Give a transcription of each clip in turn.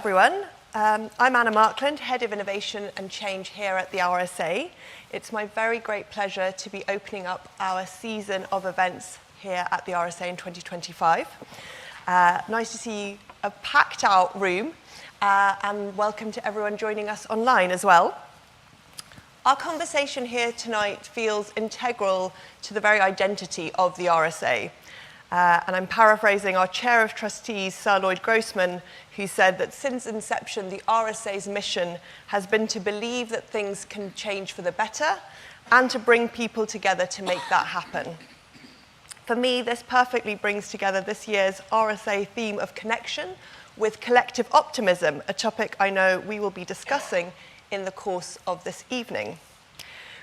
everyone. I'm Anna Markland, Head of Innovation and Change here at the RSA. It's my very great pleasure to be opening up our season of events here at the RSA in 2025. Nice to see a packed out room and welcome to everyone joining us online as well. Our conversation here tonight feels integral to the very identity of the RSA. And I'm paraphrasing our Chair of Trustees, Sir Lloyd Grossman, who said that since inception, the RSA's mission has been to believe that things can change for the better and to bring people together to make that happen. For me, this perfectly brings together this year's RSA theme of connection with collective optimism, a topic I know we will be discussing in the course of this evening.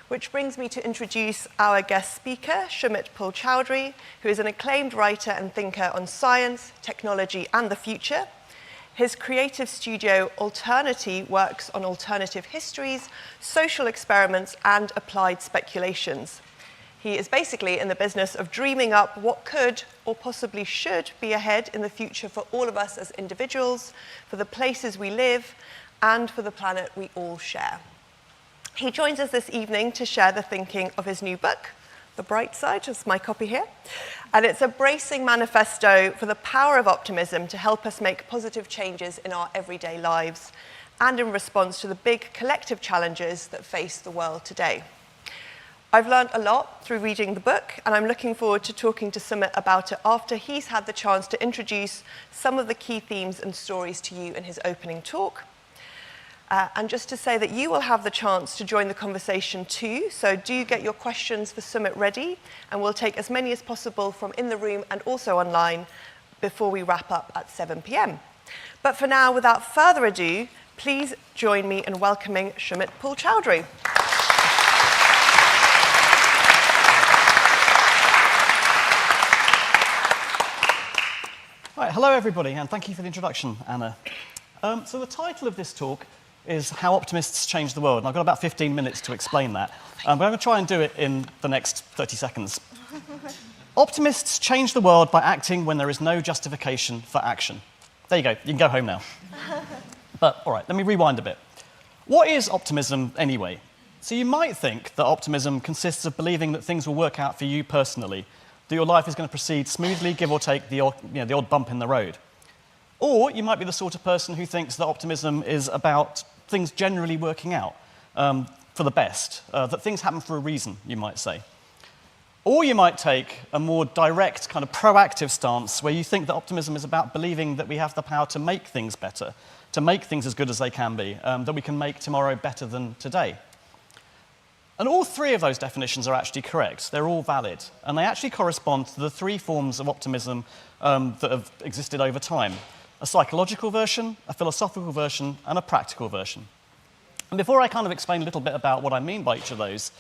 Which brings me to introduce our guest speaker, Sumit Paul-Choudhury, who is an acclaimed writer and thinker on science, technology, and the future. His creative studio, Alternity, works on alternative histories, social experiments, and applied speculations. He is basically in the business of dreaming up what could, or possibly should, be ahead in the future for all of us as individuals, for the places we live, and for the planet we all share. He joins us this evening to share the thinking of his new book, The Bright Side, just my copy here. And it's a bracing manifesto for the power of optimism to help us make positive changes in our everyday lives and in response to the big collective challenges that face the world today. I've learned a lot through reading the book, and I'm looking forward to talking to Sumit about it after he's had the chance to introduce some of the key themes and stories to you in his opening talk. And just to say that you will have the chance to join the conversation too, so do get your questions for Sumit ready, and we'll take as many as possible from in the room and also online before we wrap up at 7 p.m. But for now, without further ado, please join me in welcoming Sumit Paul-Choudhury. Right, hello everybody, and thank you for the introduction, Anna. So the title of this talk is How Optimists Change the World, and I've got about 15 minutes to explain that. But I'm going to try and do it in the next 30 seconds. Optimists change the world by acting when there is no justification for action. There you go, you can go home now. But, all right, let me rewind a bit. What is optimism anyway? So you might think that optimism consists of believing that things will work out for you personally, that your life is going to proceed smoothly, give or take the odd bump in the road. Or you might be the sort of person who thinks that optimism is about things generally working out for the best, that things happen for a reason, you might say. Or you might take a more direct, kind of proactive stance where you think that optimism is about believing that we have the power to make things better, to make things as good as they can be, that we can make tomorrow better than today. And all three of those definitions are actually correct. They're all valid. And they actually correspond to the three forms of optimism that have existed over time: a psychological version, a philosophical version, and a practical version. And before I kind of explain a little bit about what I mean by each of those,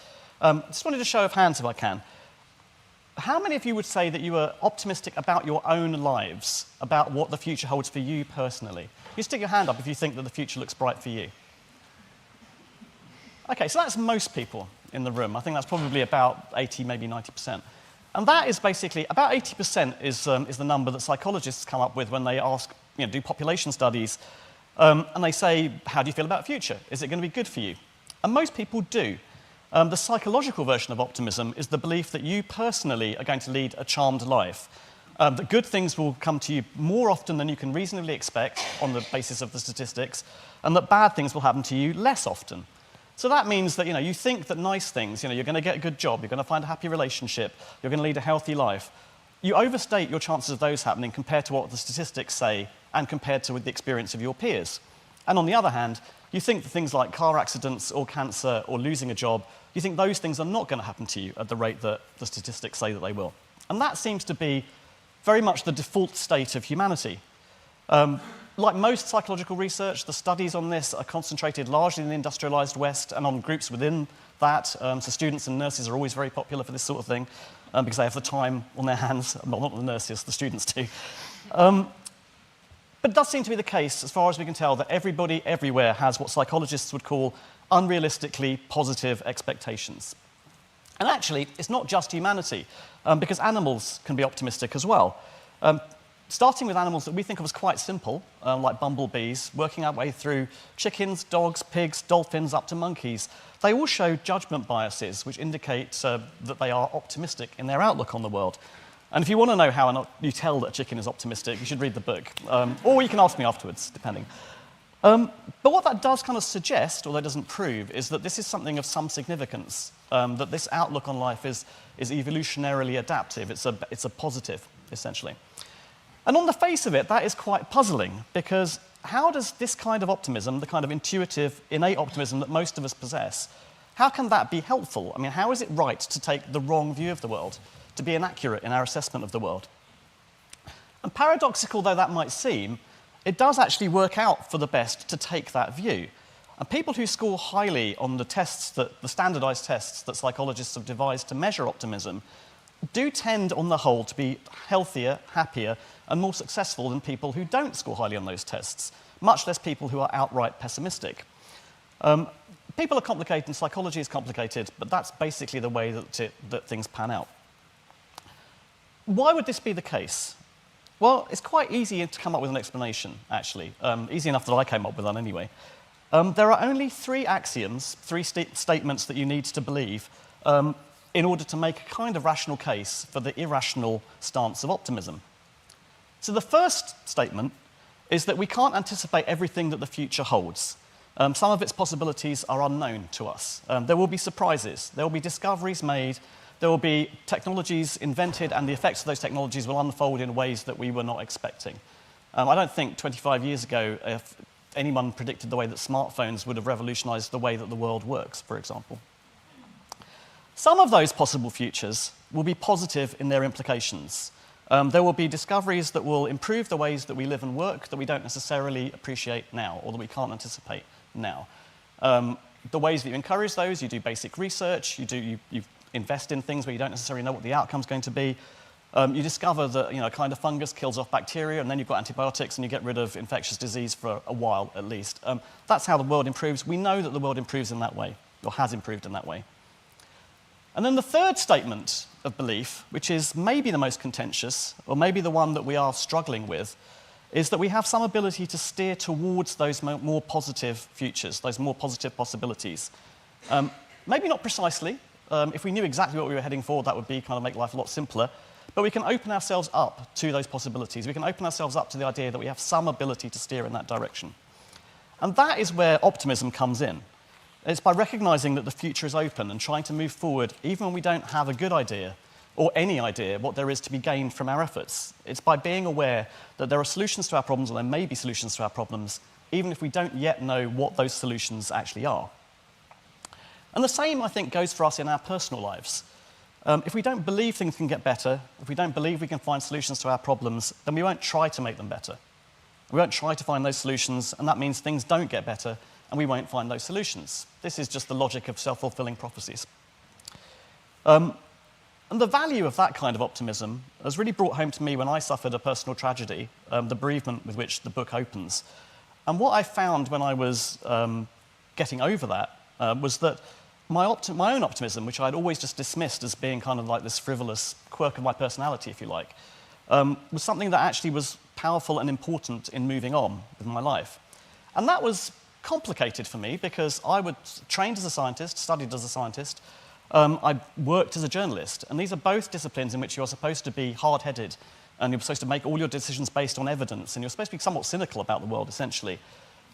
I just wanted to show of hands, if I can. How many of you would say that you are optimistic about your own lives, about what the future holds for you personally? You stick your hand up if you think that the future looks bright for you. Okay, so that's most people in the room. I think that's probably about 80, maybe 90%. And that is basically, about 80% is the number that psychologists come up with when they ask, do population studies, and they say, how do you feel about the future? Is it going to be good for you? And most people do. The psychological version of optimism is the belief that you personally are going to lead a charmed life, that good things will come to you more often than you can reasonably expect on the basis of the statistics, and that bad things will happen to you less often. So that means that you think that nice things, you're going to get a good job, you're going to find a happy relationship, you're going to lead a healthy life. You overstate your chances of those happening compared to what the statistics say and compared to the experience of your peers. And on the other hand, you think that things like car accidents or cancer or losing a job, you think those things are not going to happen to you at the rate that the statistics say that they will. And that seems to be very much the default state of humanity. Like most psychological research, the studies on this are concentrated largely in the industrialized West and on groups within that. So students and nurses are always very popular for this sort of thing because they have the time on their hands. Well, not the nurses, the students too. But it does seem to be the case, as far as we can tell, that everybody everywhere has what psychologists would call unrealistically positive expectations. And actually, it's not just humanity, because animals can be optimistic as well. starting with animals that we think of as quite simple, like bumblebees, working our way through chickens, dogs, pigs, dolphins, up to monkeys. They all show judgment biases, which indicate that they are optimistic in their outlook on the world. And if you want to know how you tell that a chicken is optimistic, you should read the book. Or you can ask me afterwards, depending. But what that does kind of suggest, although it doesn't prove, is that this is something of some significance, that this outlook on life is evolutionarily adaptive. It's a positive, essentially. And on the face of it, that is quite puzzling, because how does this kind of optimism, the kind of intuitive, innate optimism that most of us possess, how can that be helpful? I mean, how is it right to take the wrong view of the world, to be inaccurate in our assessment of the world? And paradoxical though that might seem, it does actually work out for the best to take that view. And people who score highly on the standardized tests that psychologists have devised to measure optimism do tend, on the whole, to be healthier, happier, and more successful than people who don't score highly on those tests, much less people who are outright pessimistic. People are complicated, and psychology is complicated, but that's basically the way that things pan out. Why would this be the case? Well, it's quite easy to come up with an explanation, actually. Easy enough that I came up with one anyway. There are only three axioms, three statements that you need to believe in order to make a kind of rational case for the irrational stance of optimism. So the first statement is that we can't anticipate everything that the future holds. Some of its possibilities are unknown to us. There will be surprises. There will be discoveries made. There will be technologies invented, and the effects of those technologies will unfold in ways that we were not expecting. I don't think 25 years ago, if anyone predicted the way that smartphones would have revolutionized the way that the world works, for example. Some of those possible futures will be positive in their implications. There will be discoveries that will improve the ways that we live and work that we don't necessarily appreciate now, or that we can't anticipate now. The ways that you encourage those, you do basic research, you invest in things where you don't necessarily know what the outcome's going to be. You discover that a kind of fungus kills off bacteria, and then you've got antibiotics, and you get rid of infectious disease for a while, at least. That's how the world improves. We know that the world improves in that way, or has improved in that way. And then the third statement of belief, which is maybe the most contentious, or maybe the one that we are struggling with, is that we have some ability to steer towards those more positive futures, those more positive possibilities. Maybe not precisely. If we knew exactly what we were heading for, that would kind of make life a lot simpler. But we can open ourselves up to those possibilities. We can open ourselves up to the idea that we have some ability to steer in that direction. And that is where optimism comes in. It's by recognizing that the future is open and trying to move forward even when we don't have a good idea or any idea what there is to be gained from our efforts. It's by being aware that there are solutions to our problems, or there may be solutions to our problems, even if we don't yet know what those solutions actually are. And the same, I think, goes for us in our personal lives. If we don't believe things can get better, if we don't believe we can find solutions to our problems, then we won't try to make them better. We won't try to find those solutions, and that means things don't get better, and we won't find those solutions. This is just the logic of self-fulfilling prophecies. And the value of that kind of optimism was really brought home to me when I suffered a personal tragedy, the bereavement with which the book opens. And what I found when I was getting over that was that my own optimism, which I'd always just dismissed as being kind of like this frivolous quirk of my personality, if you like, was something that actually was powerful and important in moving on with my life. And that was complicated for me because I was trained as a scientist, studied as a scientist, I worked as a journalist, and these are both disciplines in which you're supposed to be hard-headed, and you're supposed to make all your decisions based on evidence, and you're supposed to be somewhat cynical about the world, essentially.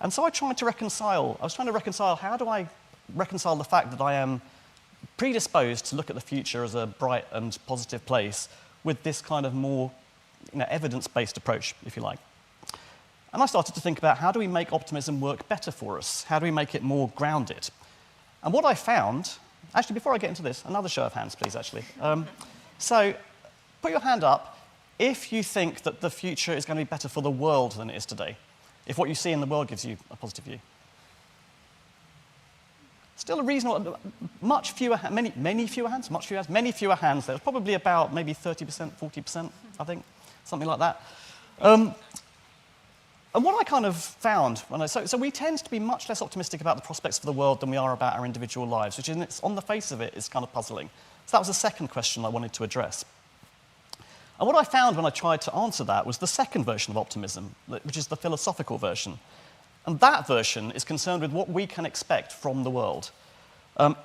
And so I was trying to reconcile how do I reconcile the fact that I am predisposed to look at the future as a bright and positive place with this kind of more evidence-based approach, if you like. And I started to think about how do we make optimism work better for us? How do we make it more grounded? And what I found, actually, before I get into this, another show of hands, please, actually. So put your hand up if you think that the future is going to be better for the world than it is today, if what you see in the world gives you a positive view. Still a reasonable, many fewer hands. There's probably about maybe 30%, 40%, I think, something like that. And what I kind of found, so we tend to be much less optimistic about the prospects for the world than we are about our individual lives, which on the face of it is kind of puzzling. So that was the second question I wanted to address. And what I found when I tried to answer that was the second version of optimism, which is the philosophical version. And that version is concerned with what we can expect from the world.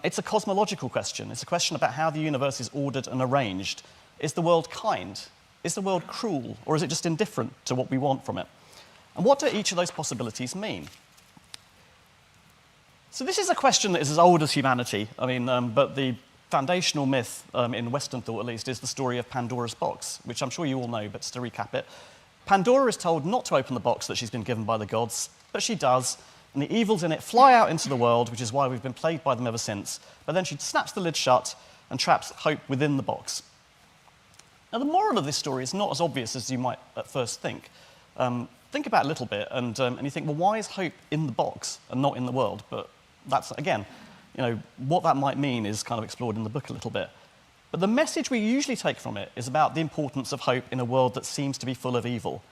It's a cosmological question. It's a question about how the universe is ordered and arranged. Is the world kind? Is the world cruel? Or is it just indifferent to what we want from it? And what do each of those possibilities mean? So this is a question that is as old as humanity. But the foundational myth, in Western thought at least, is the story of Pandora's box, which I'm sure you all know, but just to recap it. Pandora is told not to open the box that she's been given by the gods, but she does, and the evils in it fly out into the world, which is why we've been plagued by them ever since. But then she snaps the lid shut and traps hope within the box. Now, the moral of this story is not as obvious as you might at first think. Think about it a little bit, and you think, well, why is hope in the box and not in the world? But that's, again, what that might mean is kind of explored in the book a little bit. But the message we usually take from it is about the importance of hope in a world that seems to be full of evil.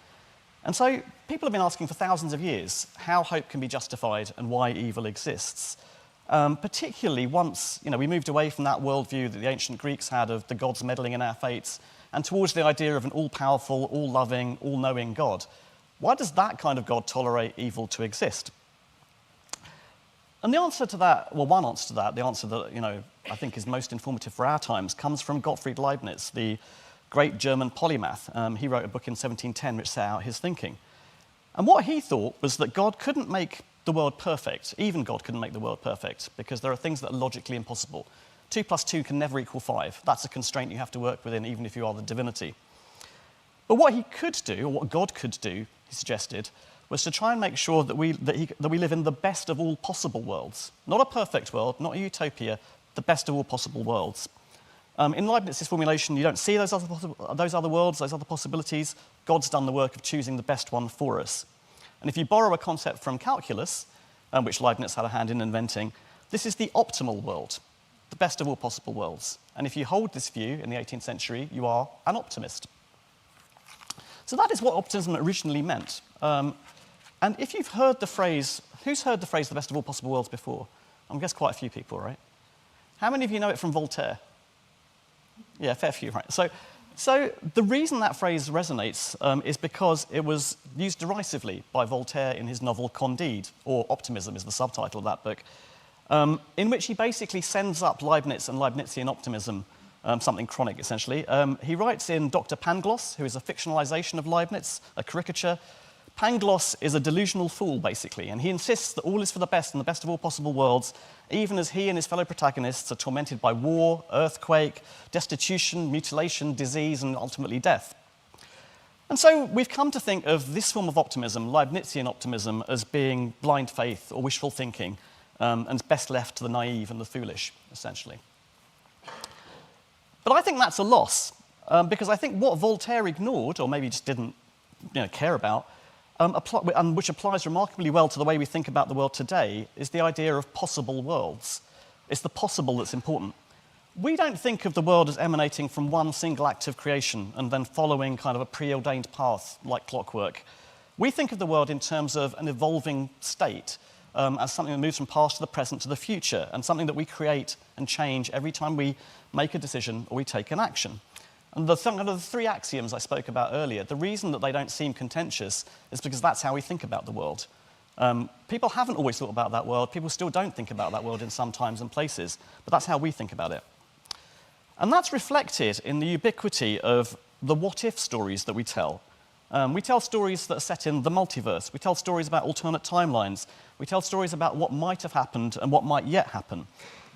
And so people have been asking for thousands of years how hope can be justified and why evil exists. Particularly once we moved away from that worldview that the ancient Greeks had of the gods meddling in our fates and towards the idea of an all-powerful, all-loving, all-knowing God. Why does that kind of God tolerate evil to exist? And the answer to that, well, one answer to that, the answer that I think is most informative for our times, comes from Gottfried Leibniz, the great German polymath. He wrote a book in 1710 which set out his thinking. And what he thought was that God couldn't make the world perfect. Even God couldn't make the world perfect, because there are things that are logically impossible. 2 + 2 can never equal 5. That's a constraint you have to work within, even if you are the divinity. But what he could do, or what God could do, he suggested, was to try and make sure that we live in the best of all possible worlds. Not a perfect world, not a utopia, the best of all possible worlds. In Leibniz's formulation, you don't see those other worlds, those other possibilities. God's done the work of choosing the best one for us. And if you borrow a concept from calculus, which Leibniz had a hand in inventing, this is the optimal world, the best of all possible worlds. And if you hold this view in the 18th century, you are an optimist. So that is what optimism originally meant. And if you've heard the phrase, who's heard the phrase, the best of all possible worlds before? I guess quite a few people, right? How many of you know it from Voltaire? Yeah, a fair few, right? So the reason that phrase resonates is because it was used derisively by Voltaire in his novel Candide, or Optimism is the subtitle of that book, in which he basically sends up Leibniz and Leibnizian optimism, something chronic, essentially. He writes in Dr. Pangloss, who is a fictionalization of Leibniz, a caricature. Pangloss is a delusional fool, basically, and he insists that all is for the best and the best of all possible worlds, even as he and his fellow protagonists are tormented by war, earthquake, destitution, mutilation, disease, and ultimately death. And so we've come to think of this form of optimism, Leibnizian optimism, as being blind faith or wishful thinking, and best left to the naive and the foolish, essentially. But I think that's a loss, because I think what Voltaire ignored, or maybe just didn't care about, and which applies remarkably well to the way we think about the world today, is the idea of possible worlds. It's the possible that's important. We don't think of the world as emanating from one single act of creation and then following kind of a preordained path like clockwork. We think of the world in terms of an evolving state, as something that moves from past to the present to the future, and something that we create and change every time we make a decision or we take an action. And the three axioms I spoke about earlier, the reason that they don't seem contentious is because that's how we think about the world. People haven't always thought about that world. People still don't think about that world in some times and places, but that's how we think about it. And that's reflected in the ubiquity of the what-if stories that we tell. We tell stories that are set in the multiverse. We tell stories about alternate timelines. We tell stories about what might have happened and what might yet happen.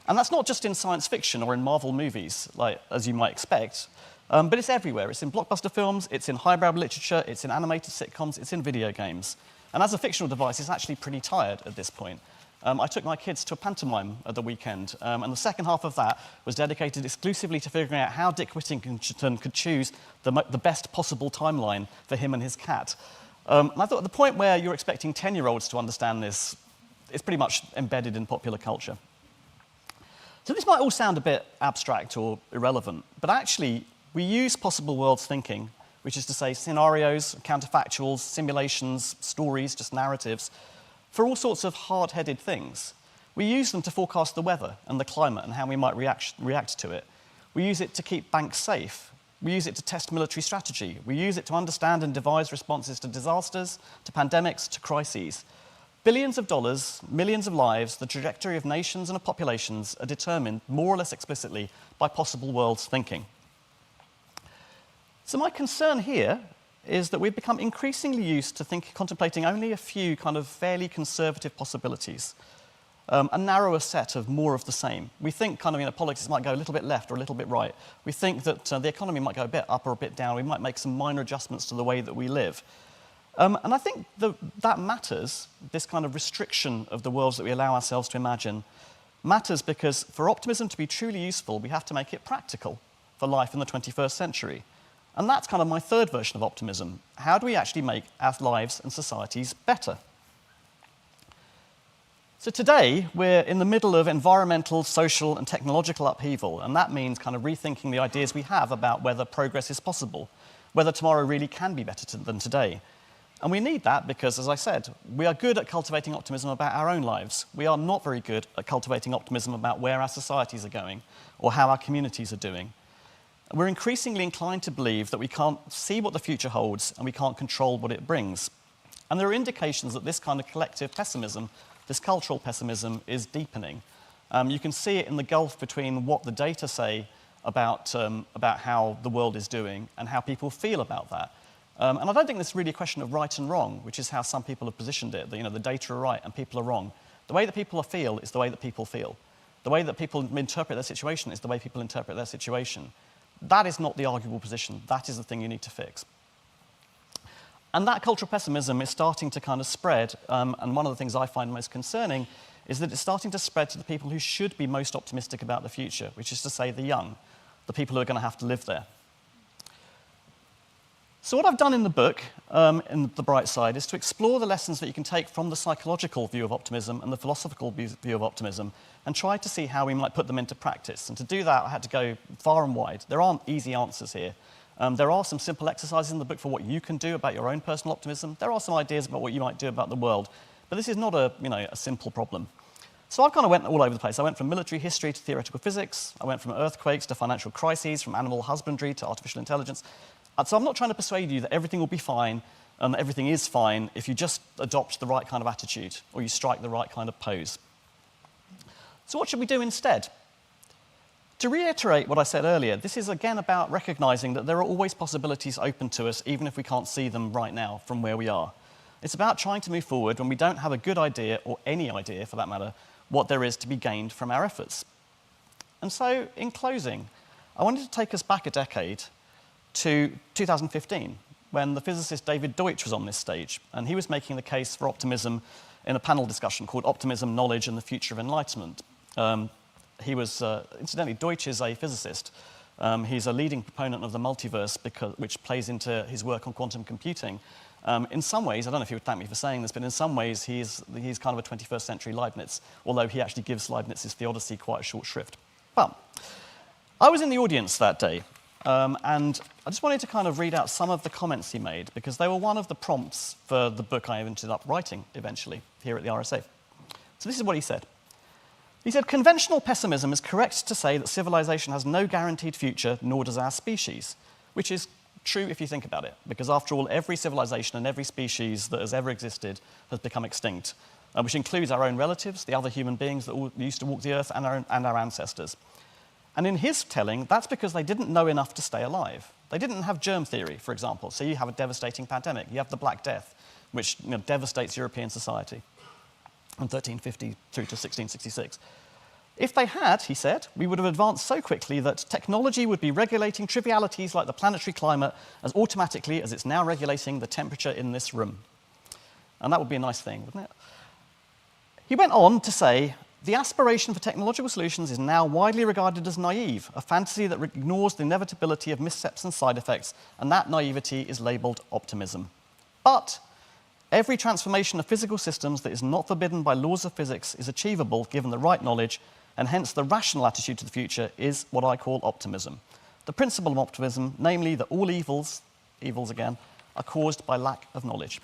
And that's not just in science fiction or in Marvel movies, as you might expect, but it's everywhere. It's in blockbuster films, it's in highbrow literature, it's in animated sitcoms, it's in video games. And as a fictional device, it's actually pretty tired at this point. I took my kids to a pantomime at the weekend, and the second half of that was dedicated exclusively to figuring out how Dick Whittington could choose the best possible timeline for him and his cat. And I thought at the point where you're expecting 10-year-olds to understand this, it's pretty much embedded in popular culture. So this might all sound a bit abstract or irrelevant, but actually we use possible worlds thinking, which is to say scenarios, counterfactuals, simulations, stories, just narratives, for all sorts of hard-headed things. We use them to forecast the weather and the climate and how we might react to it. We use it to keep banks safe, We use it to test military strategy. We use it to understand and devise responses to disasters, to pandemics, to crises. Billions of dollars, millions of lives, the trajectory of nations and of populations are determined more or less explicitly by possible worlds thinking. So my concern here is that we've become increasingly used to contemplating only a few kind of fairly conservative possibilities, a narrower set of more of the same. We think kind of, politics might go a little bit left or a little bit right. We think that the economy might go a bit up or a bit down. We might make some minor adjustments to the way that we live. And I think that matters, this kind of restriction of the worlds that we allow ourselves to imagine, matters because for optimism to be truly useful, we have to make it practical for life in the 21st century. And that's kind of my third version of optimism. How do we actually make our lives and societies better? So today, we're in the middle of environmental, social, and technological upheaval, and that means kind of rethinking the ideas we have about whether progress is possible, whether tomorrow really can be better than today. And we need that because, as I said, we are good at cultivating optimism about our own lives. We are not very good at cultivating optimism about where our societies are going or how our communities are doing. We're increasingly inclined to believe that we can't see what the future holds and we can't control what it brings. And there are indications that this kind of collective pessimism, this cultural pessimism, is deepening. You can see it in the gulf between what the data say about how the world is doing and how people feel about that. And I don't think this is really a question of right and wrong, which is how some people have positioned it. The data are right and people are wrong. The way that people feel is the way that people feel. The way that people interpret their situation is the way people interpret their situation. That is not the arguable position. That is the thing you need to fix. And that cultural pessimism is starting to kind of spread, and one of the things I find most concerning is that it's starting to spread to the people who should be most optimistic about the future, which is to say the young, the people who are going to have to live there. So what I've done in the book, in The Bright Side, is to explore the lessons that you can take from the psychological view of optimism and the philosophical view of optimism, and try to see how we might put them into practice. And to do that, I had to go far and wide. There aren't easy answers here. There are some simple exercises in the book for what you can do about your own personal optimism. There are some ideas about what you might do about the world. But this is not a simple problem. So I kind of went all over the place. I went from military history to theoretical physics. I went from earthquakes to financial crises, from animal husbandry to artificial intelligence. So I'm not trying to persuade you that everything will be fine and that everything is fine if you just adopt the right kind of attitude or you strike the right kind of pose. So what should we do instead? To reiterate what I said earlier, this is again about recognizing that there are always possibilities open to us, even if we can't see them right now from where we are. It's about trying to move forward when we don't have a good idea, or any idea for that matter, what there is to be gained from our efforts. And so, in closing, I wanted to take us back a decade to 2015, when the physicist David Deutsch was on this stage, and he was making the case for optimism in a panel discussion called Optimism, Knowledge and the Future of Enlightenment. Incidentally, Deutsch is a physicist. He's a leading proponent of the multiverse, which plays into his work on quantum computing. In some ways, I don't know if he would thank me for saying this, but in some ways he's kind of a 21st century Leibniz, although he actually gives Leibniz's theodicy quite a short shrift. But I was in the audience that day, and I just wanted to kind of read out some of the comments he made, because they were one of the prompts for the book I ended up writing eventually here at the RSA. So this is what he said. He said, "Conventional pessimism is correct to say that civilization has no guaranteed future, nor does our species," which is true if you think about it, because after all, every civilization and every species that has ever existed has become extinct, which includes our own relatives, the other human beings that used to walk the earth, and our ancestors. And in his telling, that's because they didn't know enough to stay alive. They didn't have germ theory, for example, so you have a devastating pandemic. You have the Black Death, which devastates European society from 1350 through to 1666. If they had, he said, we would have advanced so quickly that technology would be regulating trivialities like the planetary climate as automatically as it's now regulating the temperature in this room. And that would be a nice thing, wouldn't it? He went on to say, "The aspiration for technological solutions is now widely regarded as naive, a fantasy that ignores the inevitability of missteps and side effects, and that naivety is labelled optimism. But every transformation of physical systems that is not forbidden by laws of physics is achievable given the right knowledge, and hence the rational attitude to the future is what I call optimism. The principle of optimism, namely that all evils again, are caused by lack of knowledge."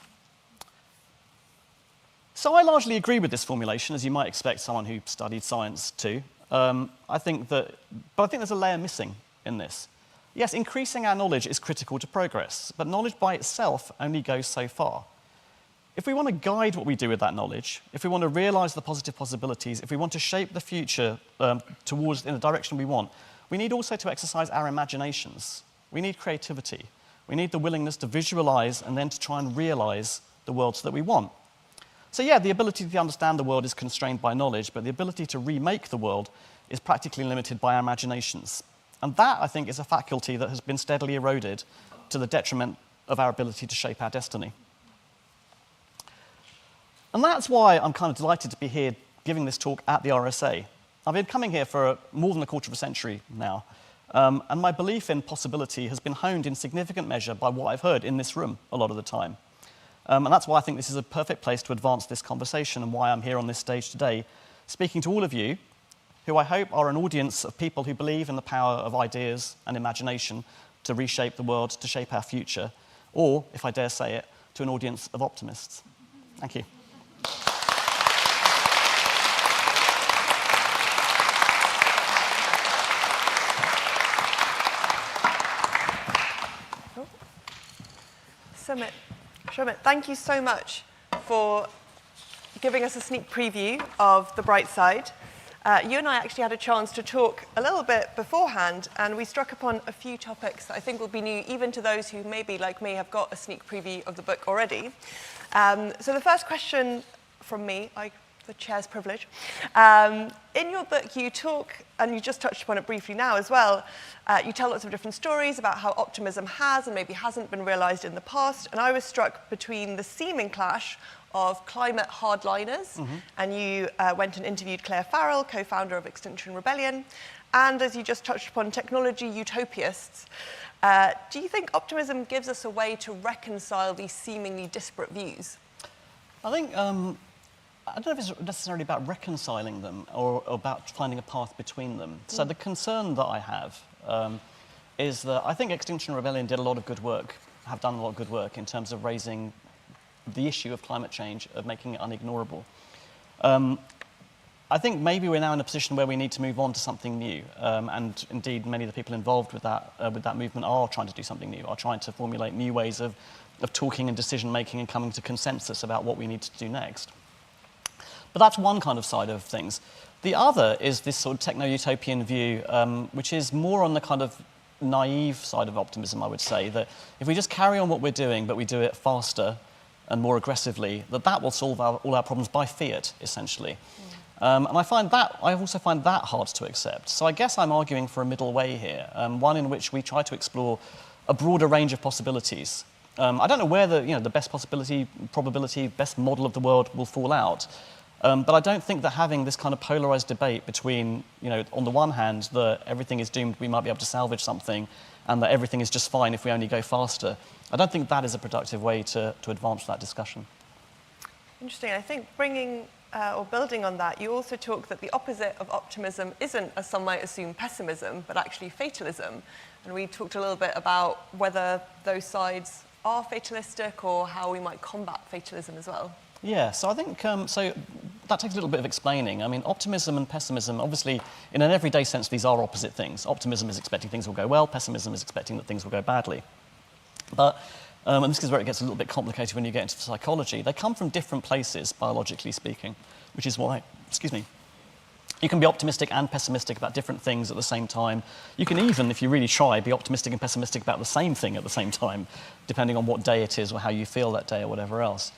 So I largely agree with this formulation, as you might expect someone who studied science to. I think there's a layer missing in this. Yes, increasing our knowledge is critical to progress, but knowledge by itself only goes so far. If we want to guide what we do with that knowledge, if we want to realise the positive possibilities, if we want to shape the future towards in the direction we want, we need also to exercise our imaginations. We need creativity. We need the willingness to visualise and then to try and realise the worlds that we want. So yeah, the ability to understand the world is constrained by knowledge, but the ability to remake the world is practically limited by our imaginations. And that, I think, is a faculty that has been steadily eroded to the detriment of our ability to shape our destiny. And that's why I'm kind of delighted to be here giving this talk at the RSA. I've been coming here for more than a quarter of a century now, and my belief in possibility has been honed in significant measure by what I've heard in this room a lot of the time. And that's why I think this is a perfect place to advance this conversation and why I'm here on this stage today, speaking to all of you, who I hope are an audience of people who believe in the power of ideas and imagination to reshape the world, to shape our future, or, if I dare say it, to an audience of optimists. Thank you. Sumit, thank you so much for giving us a sneak preview of the bright side. You and I actually had a chance to talk a little bit beforehand, and we struck upon a few topics that I think will be new even to those who maybe, like me, have got a sneak preview of the book already. So the first question from me, the chair's privilege. In your book, you talk, and you just touched upon it briefly now as well, you tell lots of different stories about how optimism has and maybe hasn't been realised in the past, and I was struck between the seeming clash of climate hardliners, and you went and interviewed Claire Farrell, co-founder of Extinction Rebellion, and as you just touched upon, technology utopists. Do you think optimism gives us a way to reconcile these seemingly disparate views? I think, I don't know if it's necessarily about reconciling them or about finding a path between them. So the concern that I have is that I think Extinction Rebellion did a lot of good work, have done a lot of good work in terms of raising the issue of climate change, of making it unignorable. I think maybe we're now in a position where we need to move on to something new, and indeed many of the people involved with that movement are trying to do something new, are trying to formulate new ways of talking and decision-making and coming to consensus about what we need to do next. But that's one kind of side of things. The other is this sort of techno-utopian view, which is more on the kind of naive side of optimism, I would say, that if we just carry on what we're doing, but we do it faster and more aggressively, that will solve all our problems by fiat, essentially. And I also find that hard to accept. So I guess I'm arguing for a middle way here, one in which we try to explore a broader range of possibilities. I don't know where the best probability, best model of the world will fall out. But I don't think that having this kind of polarized debate between, on the one hand, that everything is doomed, we might be able to salvage something, and that everything is just fine if we only go faster, I don't think that is a productive way to advance that discussion. Interesting. I think building on that, you also talk that the opposite of optimism isn't, as some might assume, pessimism, but actually fatalism. And we talked a little bit about whether those sides are fatalistic or how we might combat fatalism as well. Yeah, so I think so that takes a little bit of explaining. I mean, optimism and pessimism, obviously, in an everyday sense, these are opposite things. Optimism is expecting things will go well, pessimism is expecting that things will go badly. But, and this is where it gets a little bit complicated when you get into psychology, they come from different places, biologically speaking, which is why, you can be optimistic and pessimistic about different things at the same time. You can even, if you really try, be optimistic and pessimistic about the same thing at the same time, depending on what day it is or how you feel that day or whatever else.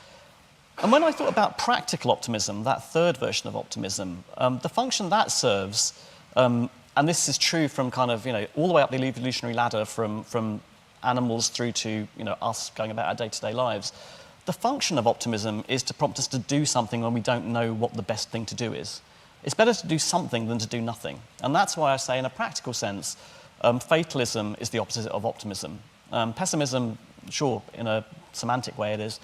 And when I thought about practical optimism, that third version of optimism, the function that serves, and this is true from kind of, all the way up the evolutionary ladder from animals through to, us going about our day-to-day lives, the function of optimism is to prompt us to do something when we don't know what the best thing to do is. It's better to do something than to do nothing. And that's why I say, in a practical sense, fatalism is the opposite of optimism. Pessimism, sure, in a semantic way it is,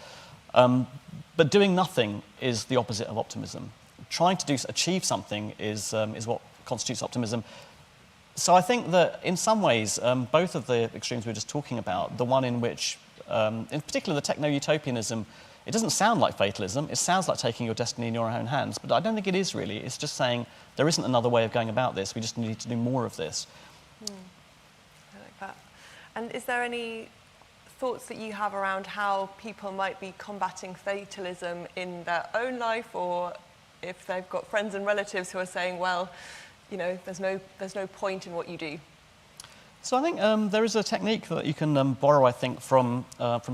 but doing nothing is the opposite of optimism. Trying to achieve something is what constitutes optimism. So I think that in some ways, both of the extremes we were just talking about, the one in which, in particular the techno-utopianism, it doesn't sound like fatalism, it sounds like taking your destiny in your own hands, but I don't think it is really. It's just saying there isn't another way of going about this, we just need to do more of this. like that. And is there any thoughts that you have around how people might be combating fatalism in their own life, or if they've got friends and relatives who are saying, well, you know, there's no point in what you do? So I think there is a technique that you can borrow, I think, from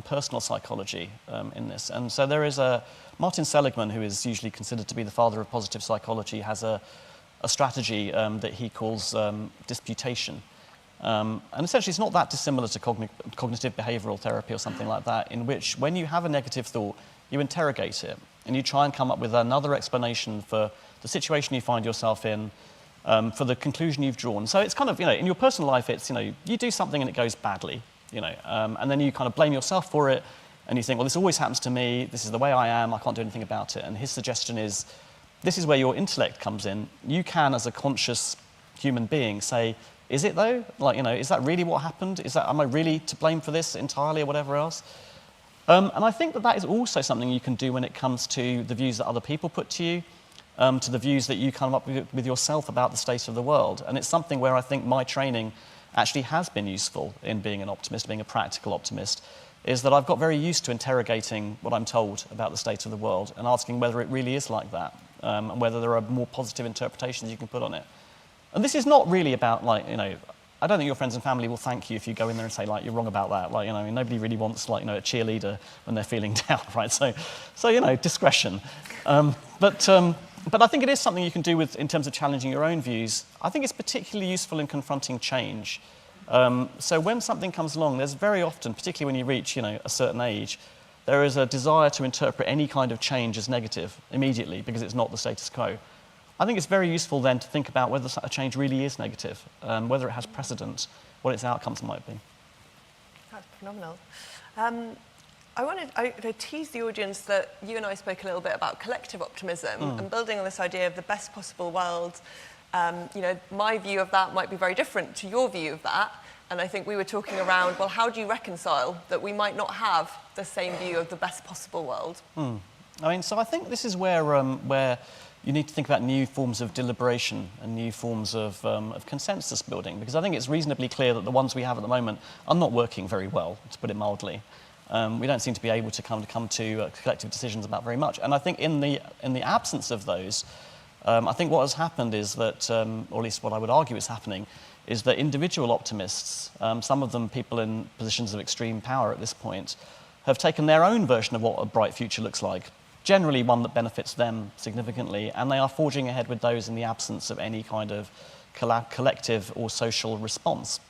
personal psychology in this. And so there is Martin Seligman, who is usually considered to be the father of positive psychology, has a strategy that he calls disputation. And essentially, it's not that dissimilar to cognitive behavioral therapy or something like that, in which when you have a negative thought, you interrogate it and you try and come up with another explanation for the situation you find yourself in, for the conclusion you've drawn. So it's kind of, you know, in your personal life, it's, you know, you do something and it goes badly, you know, and then you kind of blame yourself for it and you think, well, this always happens to me, this is the way I am, I can't do anything about it. And his suggestion is, this is where your intellect comes in. You can, as a conscious human being, say, is it though? Like, you know, is that really what happened? Am I really to blame for this entirely or whatever else? And I think that is also something you can do when it comes to the views that other people put to you, to the views that you come up with yourself about the state of the world. And it's something where I think my training actually has been useful in being an optimist, being a practical optimist, is that I've got very used to interrogating what I'm told about the state of the world and asking whether it really is like that, and whether there are more positive interpretations you can put on it. And this is not really about, like, you know, I don't think your friends and family will thank you if you go in there and say, like, you're wrong about that. Like, you know, nobody really wants, like, you know, a cheerleader when they're feeling down, right? So you know, discretion. But I think it is something you can do in terms of challenging your own views. I think it's particularly useful in confronting change. So when something comes along, there's very often, particularly when you reach, you know, a certain age, there is a desire to interpret any kind of change as negative immediately because it's not the status quo. I think it's very useful then to think about whether a change really is negative, whether it has precedent, what its outcomes might be. That's phenomenal. I wanted to tease the audience that you and I spoke a little bit about collective optimism and building on this idea of the best possible world. You know, my view of that might be very different to your view of that. And I think we were talking around, well, how do you reconcile that we might not have the same view of the best possible world? I mean, so I think this is where you need to think about new forms of deliberation and new forms of consensus building, because I think it's reasonably clear that the ones we have at the moment are not working very well, to put it mildly. We don't seem to be able to come to collective decisions about very much. And I think in the absence of those, I think what has happened is that, or at least what I would argue is happening, is that individual optimists, some of them people in positions of extreme power at this point, have taken their own version of what a bright future looks like, generally one that benefits them significantly, and they are forging ahead with those in the absence of any kind of collective or social response.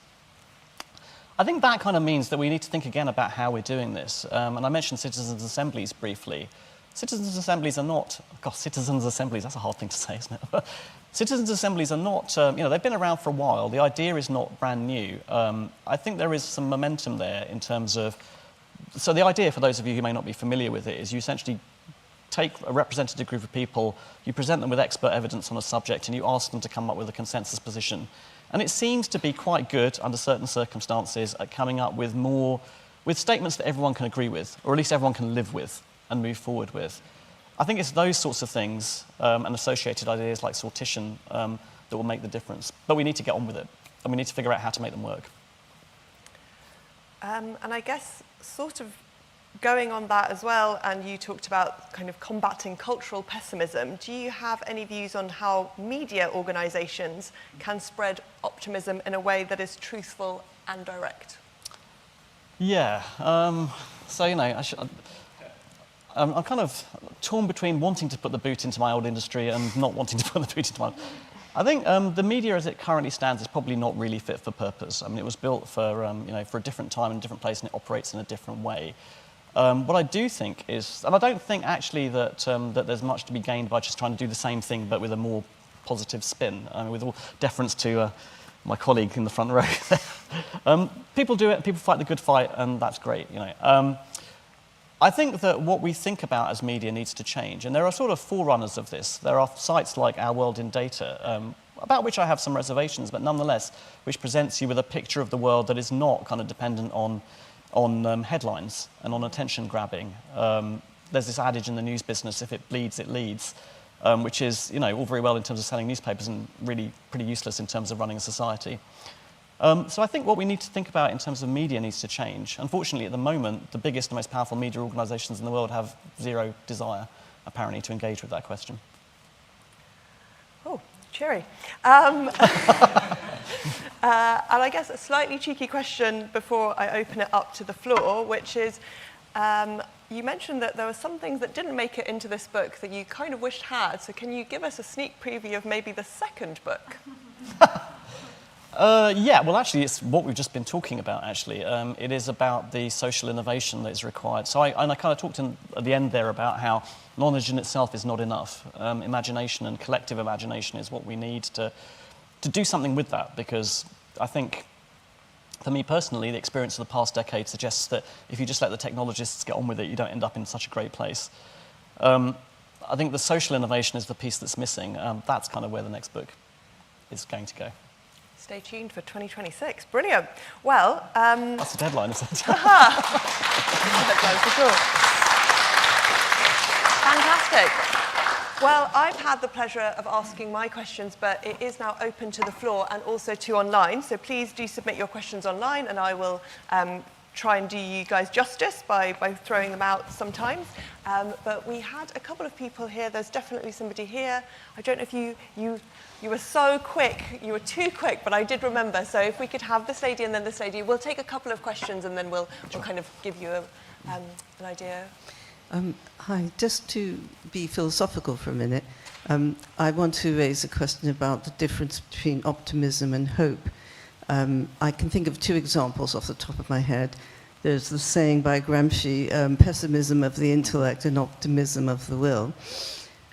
I think that kind of means that we need to think again about how we're doing this. And I mentioned citizens' assemblies briefly. Citizens' assemblies are not, gosh, citizens' assemblies, that's a hard thing to say, isn't it? Citizens' assemblies are not, you know, they've been around for a while. The idea is not brand new. I think there is some momentum there in terms of, so the idea, for those of you who may not be familiar with it, is you essentially take a representative group of people, you present them with expert evidence on a subject, and you ask them to come up with a consensus position. And it seems to be quite good, under certain circumstances, at coming up with statements that everyone can agree with, or at least everyone can live with and move forward with. I think it's those sorts of things and associated ideas like sortition that will make the difference. But we need to get on with it, and we need to figure out how to make them work. And I guess sort of going on that as well, and you talked about kind of combating cultural pessimism. Do you have any views on how media organisations can spread optimism in a way that is truthful and direct? Yeah. So, you know, I'm kind of torn between wanting to put the boot into my old industry and not wanting to put the boot into my... I think the media as it currently stands is probably not really fit for purpose. I mean, it was built for, you know, for a different time and a different place, and it operates in a different way. What I do think is, and I don't think actually that, that there's much to be gained by just trying to do the same thing but with a more positive spin, with all deference to my colleague in the front row. People do it, people fight the good fight, and that's great, you know. I think that what we think about as media needs to change, and there are sort of forerunners of this. There are sites like Our World in Data, about which I have some reservations, but nonetheless, which presents you with a picture of the world that is not kind of dependent on headlines and on attention grabbing. There's this adage in the news business, if it bleeds, it leads, which is, you know, all very well in terms of selling newspapers and really pretty useless in terms of running a society. So I think what we need to think about in terms of media needs to change. Unfortunately, at the moment, the biggest and most powerful media organisations in the world have zero desire, apparently, to engage with that question. Oh, cheery. And I guess a slightly cheeky question before I open it up to the floor, which is, you mentioned that there were some things that didn't make it into this book that you kind of wished had. So can you give us a sneak preview of maybe the second book? Yeah, well, actually, it's what we've just been talking about, actually. It is about the social innovation that is required. So I kind of talked at the end there about how knowledge in itself is not enough. Imagination and collective imagination is what we need to do something with that, because I think, for me personally, the experience of the past decade suggests that if you just let the technologists get on with it, you don't end up in such a great place. I think the social innovation is the piece that's missing. That's kind of where the next book is going to go. Stay tuned for 2026. Brilliant. Well, that's the deadline, isn't it? Deadline for sure. Fantastic. Well, I've had the pleasure of asking my questions, but it is now open to the floor and also to online. So please do submit your questions online, and I will try and do you guys justice by throwing them out sometimes. But we had a couple of people here. There's definitely somebody here. I don't know if you were so quick. You were too quick, but I did remember. So if we could have this lady and then this lady. We'll take a couple of questions, and then we'll kind of give you an idea. Hi, just to be philosophical for a minute, I want to raise a question about the difference between optimism and hope. I can think of two examples off the top of my head. There's the saying by Gramsci, pessimism of the intellect and optimism of the will.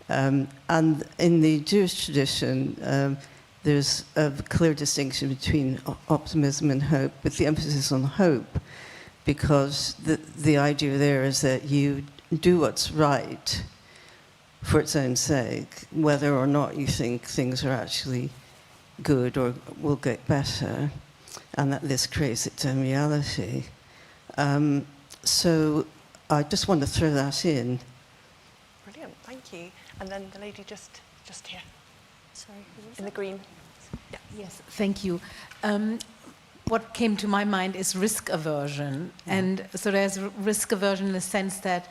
And in the Jewish tradition, there's a clear distinction between optimism and hope, with the emphasis on hope, because the idea there is that you do what's right for its own sake, whether or not you think things are actually good or will get better, and that this creates its own reality. So I just want to throw that in. Brilliant, thank you. And then the lady just here. Sorry, in the green. Yeah. Yes, thank you. What came to my mind is risk aversion. And so there's risk aversion in the sense that,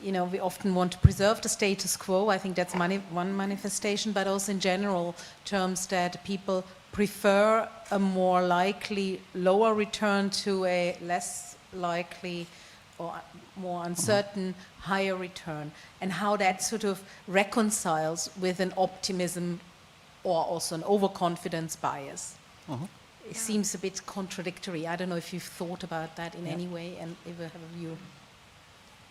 you know, we often want to preserve the status quo. I think that's one manifestation, but also in general terms that people prefer a more likely lower return to a less likely or more uncertain higher return, and how that sort of reconciles with an optimism or also an overconfidence bias. It seems a bit contradictory. I don't know if you've thought about that in any way and if you have a view.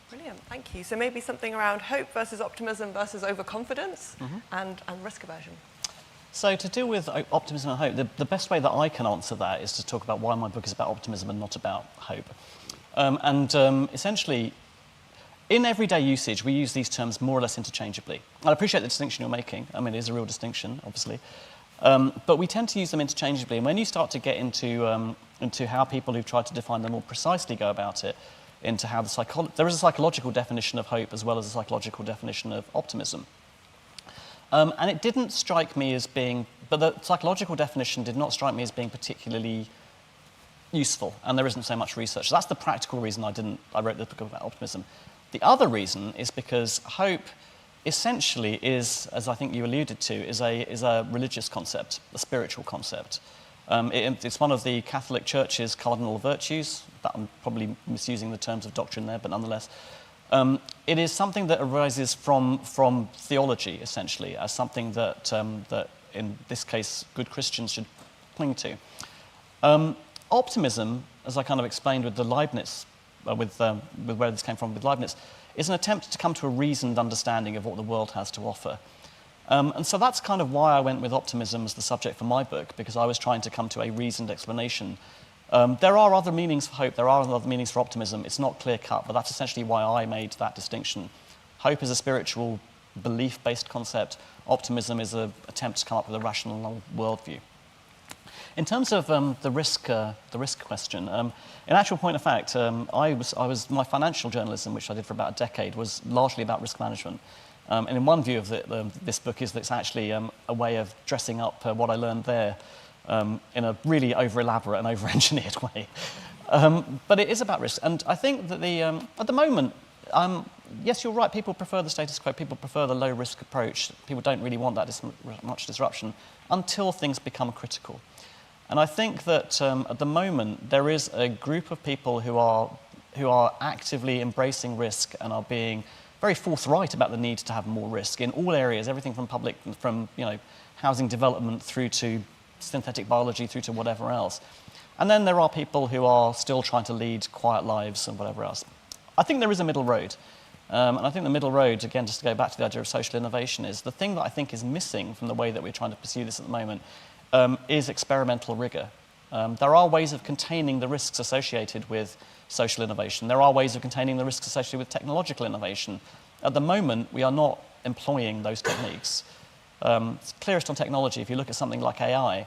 Brilliant, thank you. So maybe something around hope versus optimism versus overconfidence and risk aversion. So to deal with optimism and hope, the best way that I can answer that is to talk about why my book is about optimism and not about hope. Essentially, in everyday usage, we use these terms more or less interchangeably. I appreciate the distinction you're making. I mean, it is a real distinction, obviously. But we tend to use them interchangeably. And when you start to get into how people who've tried to define them more precisely go about it, into how there is a psychological definition of hope as well as a psychological definition of optimism. And it didn't strike me as being, but the psychological definition did not strike me as being particularly useful, and there isn't so much research. So that's the practical reason I wrote the book about optimism. The other reason is because hope essentially is, as I think you alluded to, is a religious concept, a spiritual concept. It's one of the Catholic Church's cardinal virtues. I'm probably misusing the terms of doctrine there, but nonetheless. It is something that arises from theology, essentially, as something that in this case, good Christians should cling to. Optimism, as I kind of explained with the Leibniz, with where this came from with Leibniz, is an attempt to come to a reasoned understanding of what the world has to offer. And so that's kind of why I went with optimism as the subject for my book, because I was trying to come to a reasoned explanation. There are other meanings for hope, there are other meanings for optimism. It's not clear-cut, but that's essentially why I made that distinction. Hope is a spiritual, belief-based concept. Optimism is an attempt to come up with a rational worldview. In terms of the risk question, in actual point of fact, my financial journalism, which I did for about a decade, was largely about risk management. And in one view of this book is that it's actually a way of dressing up what I learned there in a really over-elaborate and over-engineered way. But it is about risk. And I think that at the moment, yes, you're right, people prefer the status quo, people prefer the low-risk approach. People don't really want that much disruption until things become critical. And I think that at the moment, there is a group of people who are actively embracing risk and are being very forthright about the need to have more risk in all areas, everything from housing development through to synthetic biology through to whatever else. And then there are people who are still trying to lead quiet lives and whatever else. I think there is a middle road. And I think the middle road, again, just to go back to the idea of social innovation, is the thing that I think is missing from the way that we're trying to pursue this at the moment is experimental rigor. There are ways of containing the risks associated with social innovation. There are ways of containing the risks associated with technological innovation. At the moment, we are not employing those techniques. It's clearest on technology. If you look at something like AI,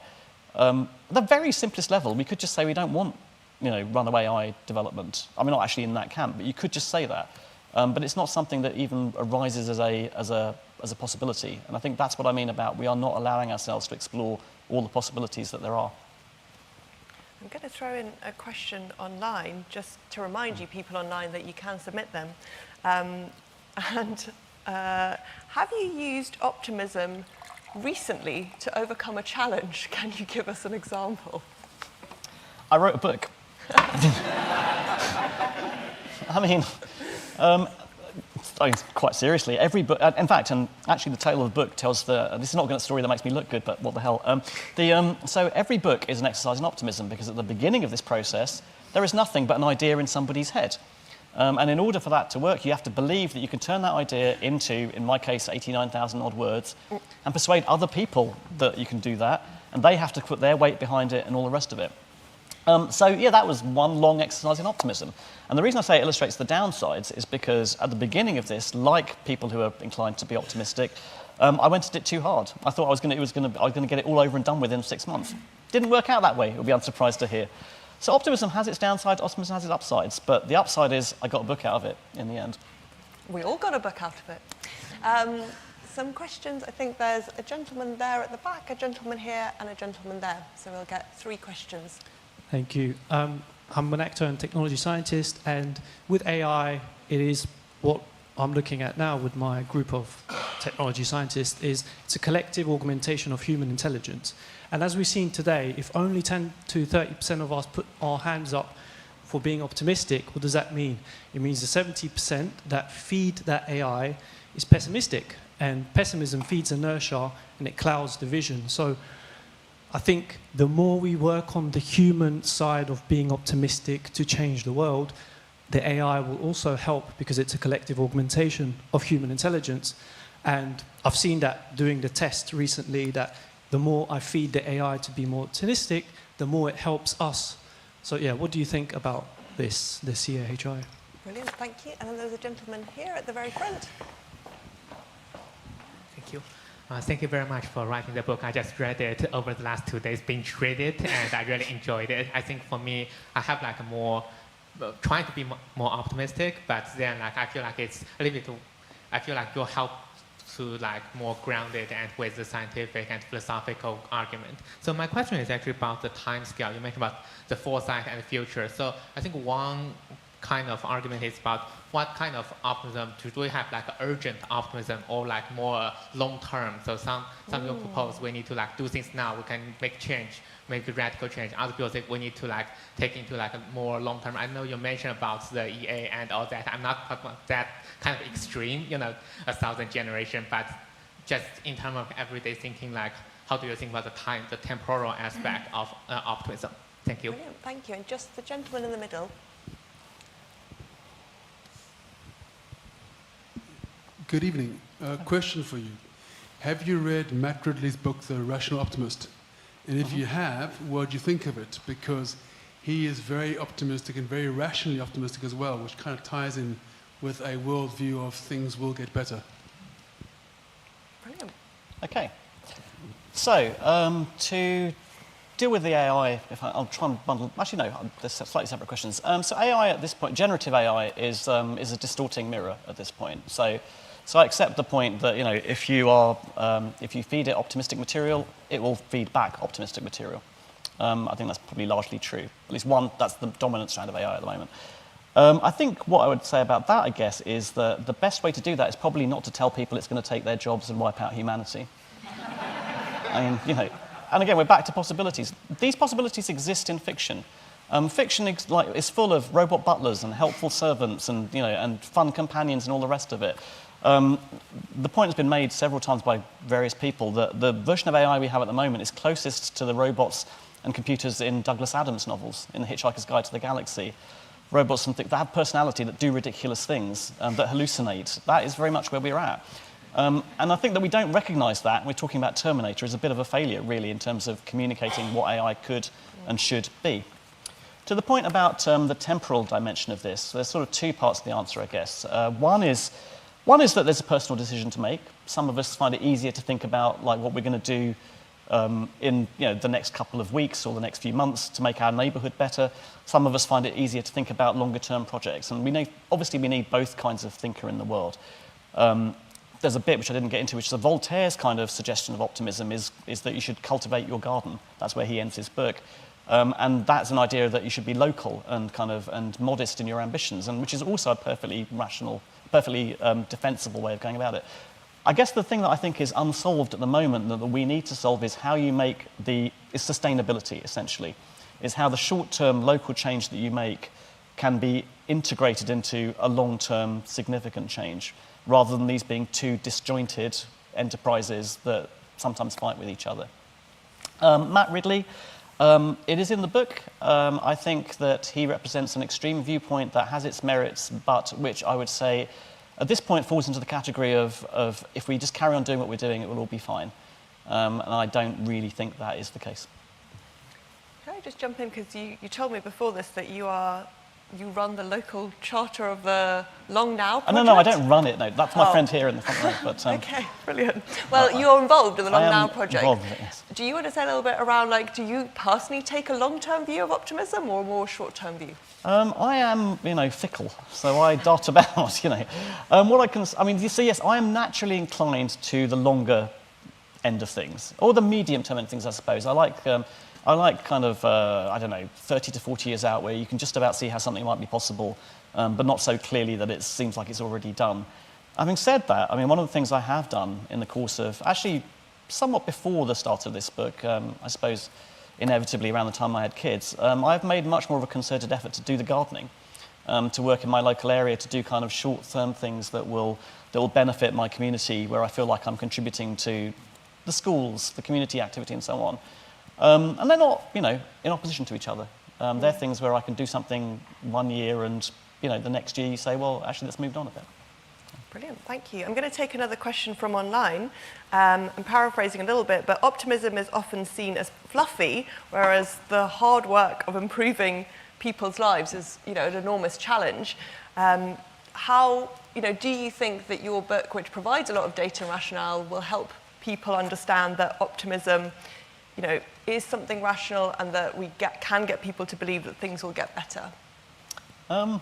at the very simplest level, we could just say we don't want runaway AI development. I mean, not actually in that camp, but you could just say that. But it's not something that even arises as a possibility. And I think that's what I mean about we are not allowing ourselves to explore all the possibilities that there are. I'm going to throw in a question online just to remind you people online that you can submit them. Have you used optimism recently to overcome a challenge? Can you give us an example? I wrote a book. I mean, quite seriously, every book, in fact, and actually the title of the book tells this is not a story that makes me look good, but what the hell. So every book is an exercise in optimism because at the beginning of this process, there is nothing but an idea in somebody's head. And in order for that to work, you have to believe that you can turn that idea into, in my case, 89,000 odd words, and persuade other people that you can do that, and they have to put their weight behind it and all the rest of it. That was one long exercise in optimism. And the reason I say it illustrates the downsides is because at the beginning of this, like people who are inclined to be optimistic, I went at it too hard. I thought I was going to get it all over and done with in 6 months. Didn't work out that way, you'll be unsurprised to hear. So optimism has its downsides, optimism has its upsides, but the upside is I got a book out of it in the end. We all got a book out of it. Some questions. I think there's a gentleman there at the back, a gentleman here, and a gentleman there. So we'll get 3 questions. Thank you. I'm an actor and technology scientist, and with AI, it is what I'm looking at now with my group of technology scientists is it's a collective augmentation of human intelligence. And as we've seen today, if only 10 to 30% of us put our hands up for being optimistic, what does that mean? It means the 70% that feed that AI is pessimistic, and pessimism feeds inertia and it clouds the vision. So I think the more we work on the human side of being optimistic to change the world, the AI will also help because it's a collective augmentation of human intelligence. And I've seen that doing the test recently, that the more I feed the AI to be more optimistic, the more it helps us. So yeah, what do you think about this year, HI? Brilliant, thank you. And then there's a gentleman here at the very front. Thank you. Thank you very much for writing the book. I just read it over the last 2 days, binge read it, and I really enjoyed it. I think for me, I have like a more, trying to be more optimistic, but then like I feel like it's a little bit, I feel like you'll help to like more grounded and with the scientific and philosophical argument. So my question is actually about the time scale. You mentioned about the foresight and the future. So I think one kind of argument is about what kind of optimism do we have, like urgent optimism or like more long term? So some people propose we need to like do things now, we can make change, make a radical change. Other people think we need to like take into like a more long term. I know you mentioned about the EA and all that. I'm not talking about that kind of extreme, 1,000 generation, but just in terms of everyday thinking, like how do you think about the temporal aspect of optimism? Thank you. Brilliant, thank you. And just the gentleman in the middle. Good evening. Question for you. Have you read Matt Ridley's book, The Rational Optimist? And if you have, what do you think of it? Because he is very optimistic and very rationally optimistic as well, which kind of ties in with a worldview of things will get better. Brilliant. Okay. So, to deal with the AI, I'll try and bundle. Actually, no, there's slightly separate questions. So AI at this point, generative AI is a distorting mirror at this point. So So I accept the point that, you know, if you feed it optimistic material, it will feed back optimistic material. I think that's probably largely true. At least that's the dominant strand of AI at the moment. I think what I would say about that, I guess, is that the best way to do that is probably not to tell people it's going to take their jobs and wipe out humanity. I mean, you know, and again, we're back to possibilities. These possibilities exist in fiction. Fiction is full of robot butlers and helpful servants and, you know, and fun companions and all the rest of it. The point has been made several times by various people that the version of AI we have at the moment is closest to the robots and computers in Douglas Adams' novels, in The Hitchhiker's Guide to the Galaxy. Robots that have personality, that do ridiculous things, that hallucinate. That is very much where we're at. And I think that we don't recognise that. We're talking about Terminator as a bit of a failure, really, in terms of communicating what AI could and should be. To the point about the temporal dimension of this, there's sort of two parts to the answer, I guess. One is that there's a personal decision to make. Some of us find it easier to think about like what we're going to do in the next couple of weeks or the next few months to make our neighbourhood better. Some of us find it easier to think about longer-term projects. And obviously we need both kinds of thinker in the world. There's a bit which I didn't get into, which is Voltaire's kind of suggestion of optimism is that you should cultivate your garden. That's where he ends his book. And that's an idea that you should be local and modest in your ambitions, and which is also a perfectly rational, perfectly defensible way of going about it. I guess the thing that I think is unsolved at the moment that we need to solve is how you make is sustainability, essentially, is how the short-term local change that you make can be integrated into a long-term significant change, rather than these being two disjointed enterprises that sometimes fight with each other. Matt Ridley, it is in the book. I think that he represents an extreme viewpoint that has its merits, but which I would say at this point falls into the category of if we just carry on doing what we're doing, it will all be fine. And I don't really think that is the case. Can I just jump in, because you told me before this that you run the local charter of the Long Now project? No, I don't run it, no. That's my friend here in the front row. But, okay, brilliant. Well, you're involved in the Long Now project. Involved in it, yes. Do you want to say a little bit around, like, do you personally take a long-term view of optimism or a more short-term view? I am, fickle, so I dart about, yes, I am naturally inclined to the longer end of things, or the medium-term end of things, I suppose. I like 30 to 40 years out, where you can just about see how something might be possible, but not so clearly that it seems like it's already done. Having said that, one of the things I have done in the course of, actually somewhat before the start of this book, I suppose inevitably around the time I had kids, I've made much more of a concerted effort to do the gardening, to work in my local area, to do kind of short-term things that will benefit my community, where I feel like I'm contributing to the schools, the community activity and so on. And they're not, in opposition to each other. They're things where I can do something one year and, the next year you say, well, actually, let's move on a bit. Brilliant, thank you. I'm going to take another question from online. I'm paraphrasing a little bit, but optimism is often seen as fluffy, whereas the hard work of improving people's lives is, an enormous challenge. How, do you think that your book, which provides a lot of data and rationale, will help people understand that optimism is something rational and that we can get people to believe that things will get better? I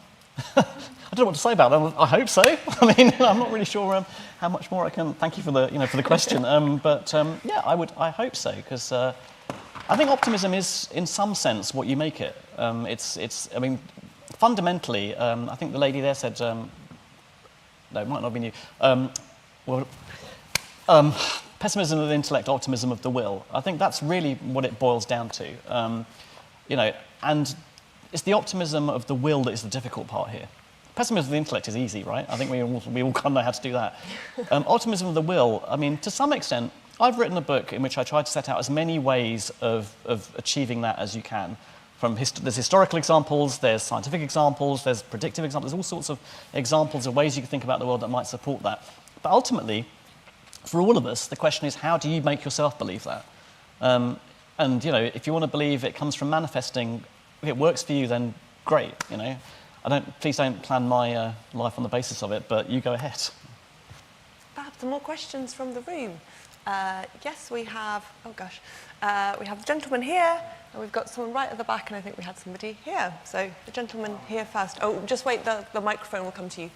don't know what to say about that. I hope so. I'm not really sure how much more I can. Thank you for the question. I hope so, because I think optimism is, in some sense, what you make it. Fundamentally, I think the lady there said, no, it might not have been you. Pessimism of the intellect, optimism of the will. I think that's really what it boils down to. And it's the optimism of the will that is the difficult part here. Pessimism of the intellect is easy, right? I think we all kind of know how to do that. Optimism of the will, to some extent, I've written a book in which I tried to set out as many ways of achieving that as you can. There's historical examples, there's scientific examples, there's predictive examples, there's all sorts of examples of ways you can think about the world that might support that. But ultimately, for all of us, the question is, how do you make yourself believe that? If you want to believe it comes from manifesting, if it works for you, then great, Please don't plan my life on the basis of it, but you go ahead. Perhaps some more questions from the room. Yes, we have, we have the gentleman here, and we've got someone right at the back, and I think we had somebody here. So the gentleman here first. Oh, just wait, the microphone will come to you.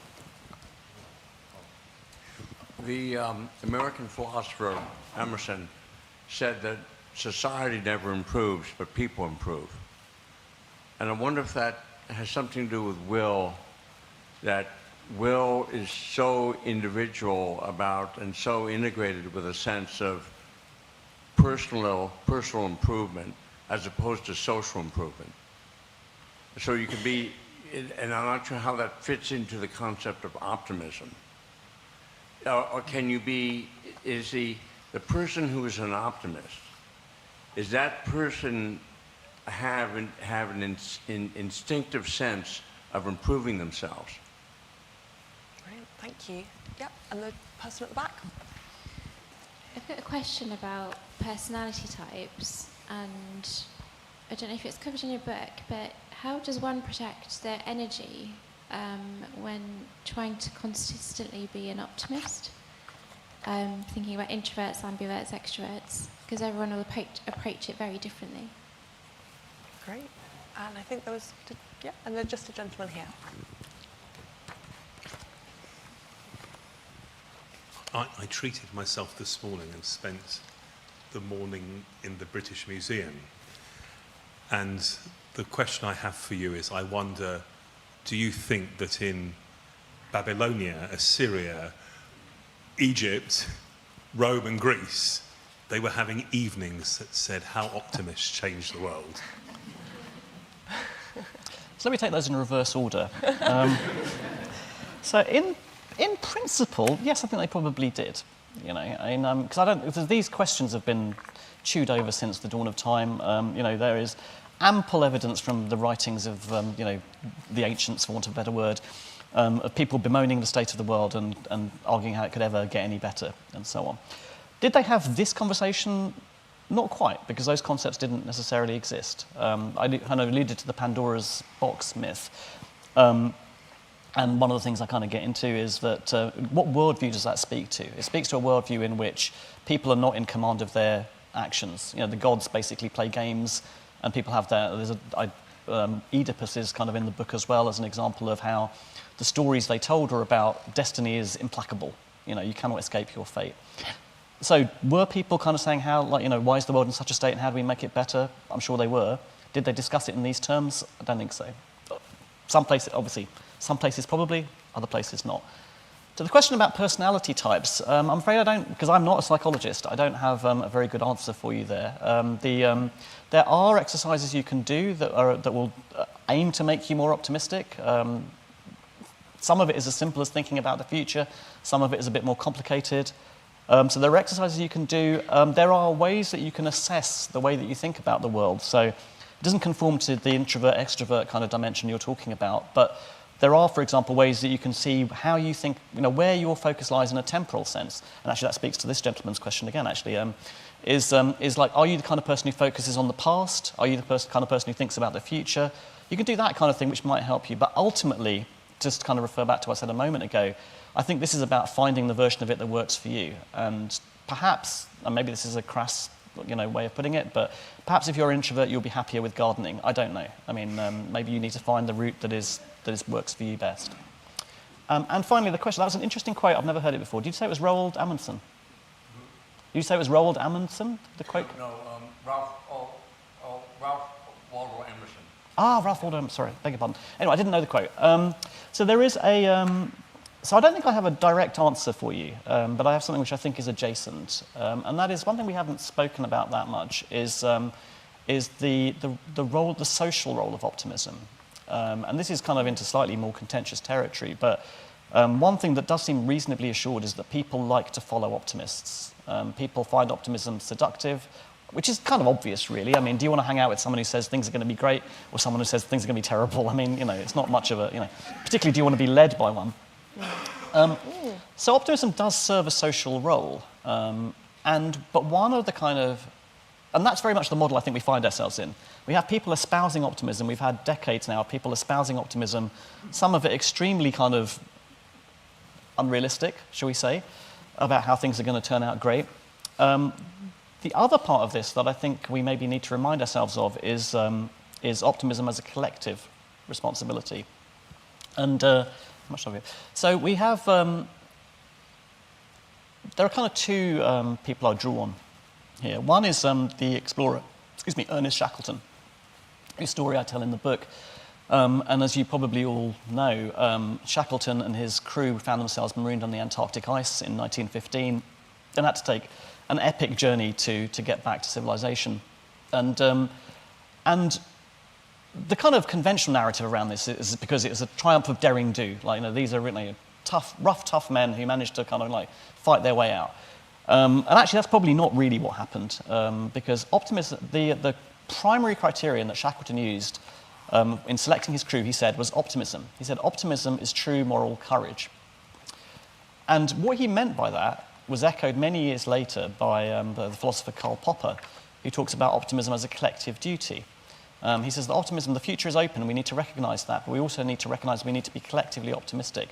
The American philosopher Emerson said that society never improves, but people improve. And I wonder if that has something to do with will, that will is so individual about and so integrated with a sense of personal improvement as opposed to social improvement. So you can be, and I'm not sure how that fits into the concept of optimism. Or can you be, is the person who is an optimist, is that person have an instinctive sense of improving themselves? Brilliant, thank you. Yep, and the person at the back. I've got a question about personality types, and I don't know if it's covered in your book, but how does one protect their energy when trying to consistently be an optimist? Thinking about introverts, ambiverts, extroverts, because everyone will approach it very differently. Great. And I think there was, yeah, and there's just a gentleman here. I treated myself this morning and spent the morning in the British Museum. And the question I have for you is, I wonder, do you think that in Babylonia, Assyria, Egypt, Rome and Greece, they were having evenings that said how optimists change the world? So let me take those in reverse order. So in principle, yes, I think they probably did. You know, because I don't, because these questions have been chewed over since the dawn of time. You know, there is ample evidence from the writings of you know, the ancients, for want of a better word, of people bemoaning the state of the world and arguing how it could ever get any better, and so on. Did they have this conversation? Not quite, because those concepts didn't necessarily exist. I kind of alluded to the Pandora's box myth. And one of the things I kind of get into is that what worldview does that speak to? It speaks to a worldview in which people are not in command of their actions. You know, the gods basically play games, and people have their. Oedipus is kind of in the book as well as an example of how the stories they told were about destiny is implacable. You know, you cannot escape your fate. So were people kind of saying how, like, you know, why is the world in such a state and how do we make it better? I'm sure they were. Did they discuss it in these terms? I don't think so. Some places, obviously, some places probably, other places not. To the question about personality types, I'm afraid I don't, because I'm not a psychologist, I don't have a very good answer for you there. There are exercises you can do that will aim to make you more optimistic. Some of it is as simple as thinking about the future. Some of it is a bit more complicated. So there are exercises you can do. There are ways that you can assess the way that you think about the world. So it doesn't conform to the introvert-extrovert kind of dimension you're talking about, but there are, for example, ways that you can see how you think, you know, where your focus lies in a temporal sense. And actually that speaks to this gentleman's question again, actually, is like, are you the kind of person who focuses on the past? Are you the kind of person who thinks about the future? You can do that kind of thing, which might help you. But ultimately, just to kind of refer back to what I said a moment ago, I think this is about finding the version of it that works for you. And perhaps, and maybe this is a crass, you know, way of putting it, but perhaps if you're an introvert, you'll be happier with gardening. I don't know. I mean, maybe you need to find the route that works for you best. And finally, the question, that was an interesting quote. I've never heard it before. Did you say it was Roald Amundsen? Did you say it was Roald Amundsen, the quote? No, Ralph Waldo Emerson. Ah, Ralph Waldo Emerson, sorry, beg your pardon. Anyway, I didn't know the quote. So there is a... So I don't think I have a direct answer for you, but I have something which I think is adjacent, and that is one thing we haven't spoken about that much is the role, the social role of optimism, and this is kind of into slightly more contentious territory. But one thing that does seem reasonably assured is that people like to follow optimists. People find optimism seductive, which is kind of obvious, really. I mean, do you want to hang out with someone who says things are going to be great, or someone who says things are going to be terrible? I mean, you know, it's not much of a, you know, particularly do you want to be led by one? So optimism does serve a social role, but one of the kind of, and that's very much the model I think we find ourselves in. We have people espousing optimism. We've had decades now of people espousing optimism, some of it extremely kind of unrealistic, shall we say, about how things are going to turn out great. The other part of this that I think we maybe need to remind ourselves of is optimism as a collective responsibility. And much of it. So we have there are kind of two people I draw on here. One is the explorer, Ernest Shackleton, whose story I tell in the book. And as you probably all know, Shackleton and his crew found themselves marooned on the Antarctic ice in 1915 and had to take an epic journey to get back to civilization. And the kind of conventional narrative around this is because it was a triumph of daring do. Like, you know, these are really tough men who managed to kind of like fight their way out. And actually, that's probably not really what happened, because optimism, the primary criterion that Shackleton used in selecting his crew, he said, was optimism. He said, optimism is true moral courage. And what he meant by that was echoed many years later by the philosopher Karl Popper, who talks about optimism as a collective duty. He says that optimism, the future is open, and we need to recognize that, but we also need to recognize we need to be collectively optimistic.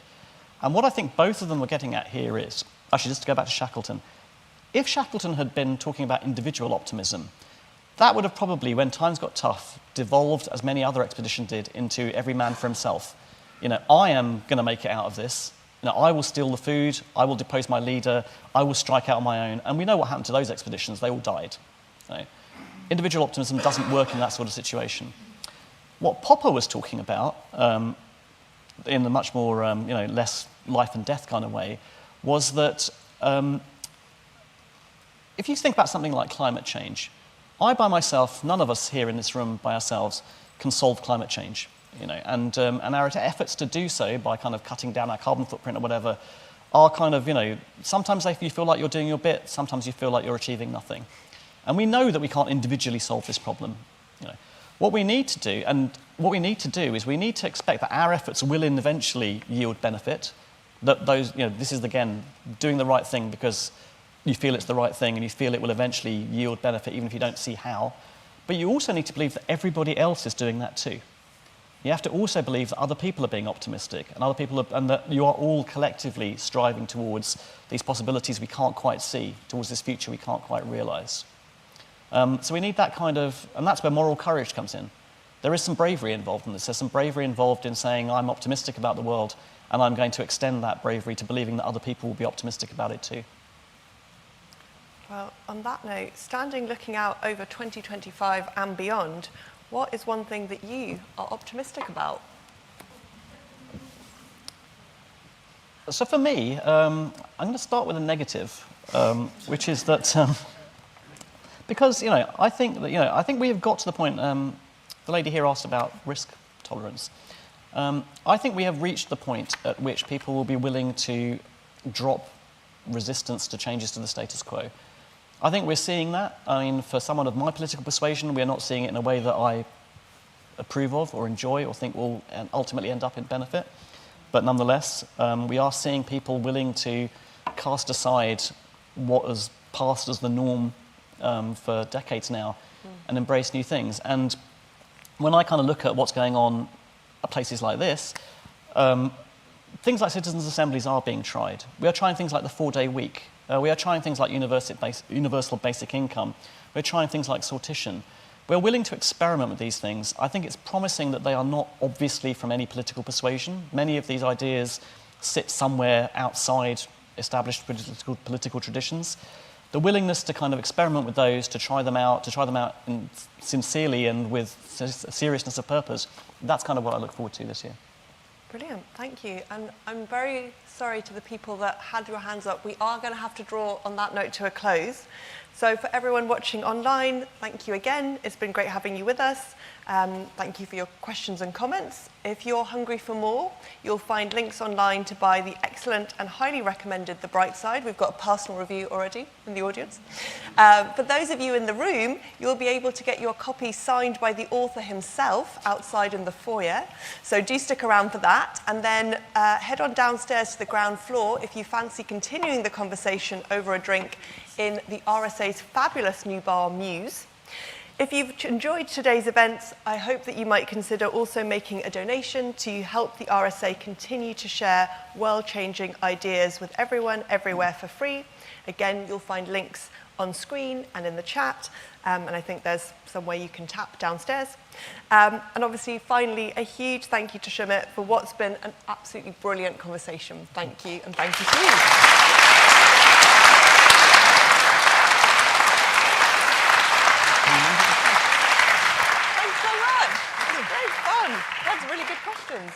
And what I think both of them were getting at here is, actually, just to go back to Shackleton, if Shackleton had been talking about individual optimism, that would have probably, when times got tough, devolved, as many other expeditions did, into every man for himself. You know, I am going to make it out of this. You know, I will steal the food, I will depose my leader, I will strike out on my own. And we know what happened to those expeditions. They all died. You know, individual optimism doesn't work in that sort of situation. What Popper was talking about, in a much more, less life and death kind of way, was that if you think about something like climate change, I by myself, none of us here in this room by ourselves can solve climate change, you know, and our efforts to do so by kind of cutting down our carbon footprint or whatever are kind of, you know, sometimes you feel like you're doing your bit, sometimes you feel like you're achieving nothing. And we know that we can't individually solve this problem, you know. What we need to do is we need to expect that our efforts will eventually yield benefit, that those, you know, this is again doing the right thing because you feel it's the right thing and you feel it will eventually yield benefit even if you don't see how. But you also need to believe that everybody else is doing that too. You have to also believe that other people are being optimistic and that you are all collectively striving towards these possibilities we can't quite see, towards this future we can't quite realize. So we need that kind of, and that's where moral courage comes in. There is some bravery involved in this. There's some bravery involved in saying I'm optimistic about the world and I'm going to extend that bravery to believing that other people will be optimistic about it too. Well, on that note, standing looking out over 2025 and beyond, what is one thing that you are optimistic about? So for me, I'm going to start with a negative, which is that because I think we have got to the point. The lady here asked about risk tolerance. I think we have reached the point at which people will be willing to drop resistance to changes to the status quo. I think we're seeing that. I mean, for someone of my political persuasion, we're not seeing it in a way that I approve of or enjoy or think will ultimately end up in benefit. But nonetheless, we are seeing people willing to cast aside what has passed as the norm for decades now and embrace new things. And when I kind of look at what's going on at places like this, things like citizens' assemblies are being tried. We are trying things like the 4-day week. We are trying things like universal basic income. We're trying things like sortition. We're willing to experiment with these things. I think it's promising that they are not obviously from any political persuasion. Many of these ideas sit somewhere outside established political traditions. The willingness to kind of experiment with those, to try them out sincerely and with seriousness of purpose, that's kind of what I look forward to this year. Brilliant, thank you. And I'm very sorry to the people that had your hands up. We are going to have to draw on that note to a close. So for everyone watching online, thank you again. It's been great having you with us. Thank you for your questions and comments. If you're hungry for more, you'll find links online to buy the excellent and highly recommended The Bright Side. We've got a personal review already in the audience. For those of you in the room, you'll be able to get your copy signed by the author himself outside in the foyer. So do stick around for that. And then head on downstairs to the ground floor if you fancy continuing the conversation over a drink in the RSA's fabulous new bar, Muse. If you've enjoyed today's events, I hope that you might consider also making a donation to help the RSA continue to share world-changing ideas with everyone, everywhere for free. Again, you'll find links on screen and in the chat. And I think there's somewhere you can tap downstairs. And obviously, finally, a huge thank you to Sumit for what's been an absolutely brilliant conversation. Thank you, and thank you to you. Thanks so much. It was great fun. That's really good questions.